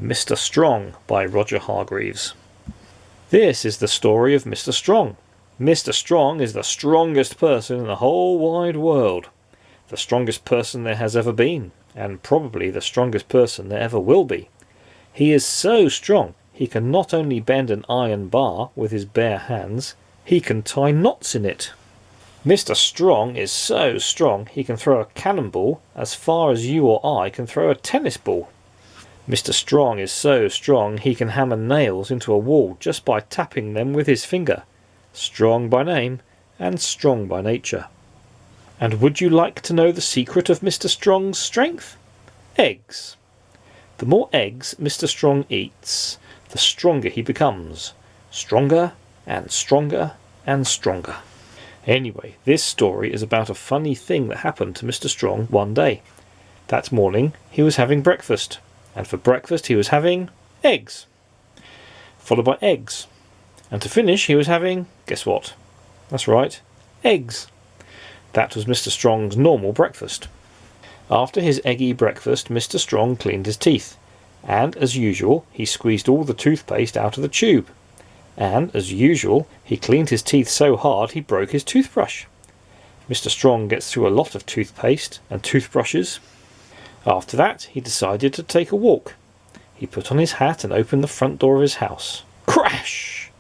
Mr. Strong by Roger Hargreaves. This is the story of Mr. Strong. Mr. Strong is the strongest person in the whole wide world. The strongest person there has ever been, and probably the strongest person there ever will be. He is so strong he can not only bend an iron bar with his bare hands, he can tie knots in it. Mr. Strong is so strong he can throw a cannonball as far as you or I can throw a tennis ball. Mr. Strong is so strong he can hammer nails into a wall just by tapping them with his finger. Strong by name and strong by nature. And would you like to know the secret of Mr. Strong's strength? Eggs. The more eggs Mr. Strong eats, the stronger he becomes. Stronger and stronger and stronger. Anyway, this story is about a funny thing that happened to Mr. Strong one day. That morning he was having breakfast, and for breakfast he was having eggs, followed by eggs, and to finish he was having, guess what? That's right, eggs. That was Mr. Strong's normal breakfast. After his eggy breakfast, Mr. Strong cleaned his teeth, and as usual he squeezed all the toothpaste out of the tube. And, as usual, he cleaned his teeth so hard he broke his toothbrush. Mr. Strong gets through a lot of toothpaste and toothbrushes. After that, he decided to take a walk. He put on his hat and opened the front door of his house. Crash!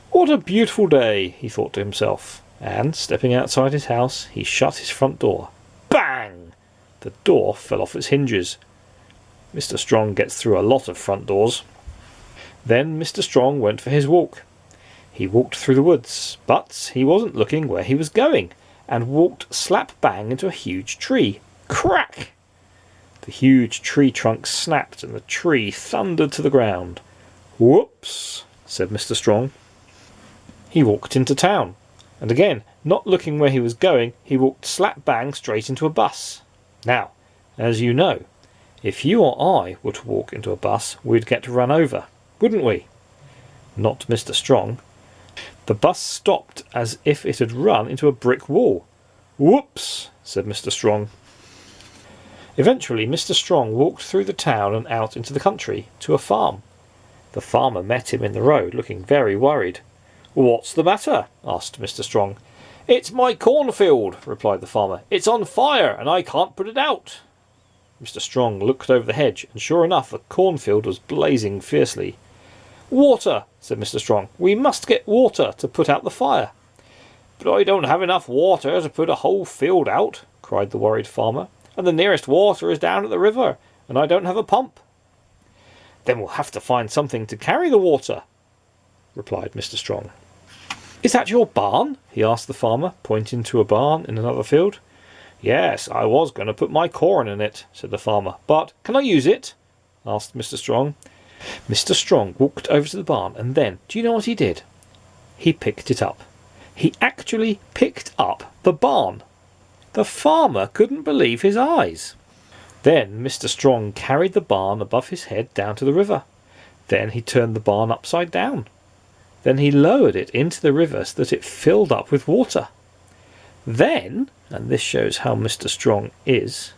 What a beautiful day, he thought to himself, and, stepping outside his house, he shut his front door. Bang! The door fell off its hinges. Mr. Strong gets through a lot of front doors. Then Mr. Strong went for his walk. He walked through the woods, but he wasn't looking where he was going, and walked slap bang into a huge tree. Crack! The huge tree trunk snapped and the tree thundered to the ground. Whoops, said Mr. Strong. He walked into town, and again, not looking where he was going, he walked slap bang straight into a bus. Now, as you know, if you or I were to walk into a bus, we'd get run over. Wouldn't we? Not Mr. Strong. The bus stopped as if it had run into a brick wall. Whoops, said Mr. Strong. Eventually Mr. Strong walked through the town and out into the country, to a farm. The farmer met him in the road, looking very worried. What's the matter? Asked Mr. Strong. It's my cornfield, replied the farmer. It's on fire and I can't put it out. Mr. Strong looked over the hedge, and sure enough the cornfield was blazing fiercely. Water, said Mr. Strong. We must get water to put out the fire. But I don't have enough water to put a whole field out, cried the worried farmer, and the nearest water is down at the river, and I don't have a pump. Then we'll have to find something to carry the water, replied Mr. Strong. Is that your barn? He asked the farmer, pointing to a barn in another field. Yes, I was going to put my corn in it, said the farmer, but can I use it? Asked Mr. Strong. Mr. Strong walked over to the barn, and then, do you know what he did? He picked it up. He actually picked up the barn. The farmer couldn't believe his eyes. Then Mr. Strong carried the barn above his head down to the river. Then he turned the barn upside down. Then he lowered it into the river so that it filled up with water. Then, and this shows how Mr. Strong is,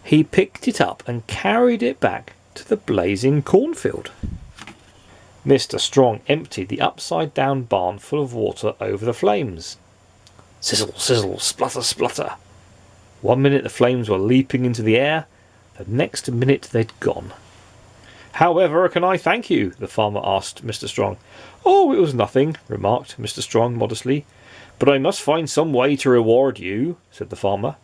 he picked it up and carried it back to the blazing cornfield. Mr. Strong emptied the upside-down barn full of water over the flames. Sizzle, sizzle, splutter, splutter. 1 minute the flames were leaping into the air, the next minute they'd gone. However can I thank you? The farmer asked Mr. Strong. Oh, it was nothing, remarked Mr. Strong modestly. But I must find some way to reward you, said the farmer.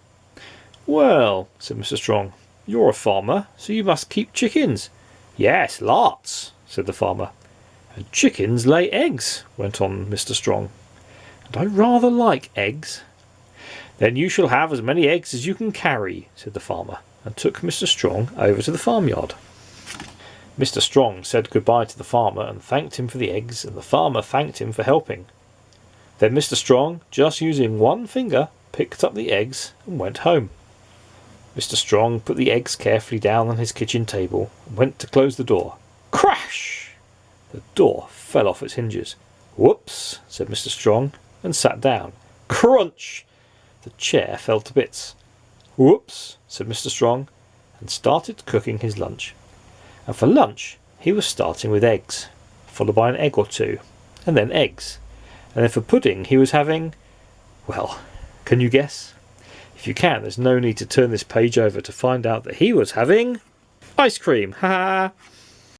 Well, said Mr. Strong, you're a farmer, so you must keep chickens. Yes, lots, said the farmer. And chickens lay eggs, went on Mr. Strong. And I rather like eggs. Then you shall have as many eggs as you can carry, said the farmer, and took Mr. Strong over to the farmyard. Mr. Strong said goodbye to the farmer and thanked him for the eggs, and the farmer thanked him for helping. Then Mr. Strong, just using one finger, picked up the eggs and went home. Mr. Strong put the eggs carefully down on his kitchen table and went to close the door. Crash! The door fell off its hinges. Whoops, said Mr. Strong, and sat down. Crunch! The chair fell to bits. Whoops, said Mr. Strong, and started cooking his lunch. And for lunch, he was starting with eggs, followed by an egg or two, and then eggs. And then for pudding, he was having, well, can you guess? If you can, there's no need to turn this page over to find out that he was having ice cream. Ha ha!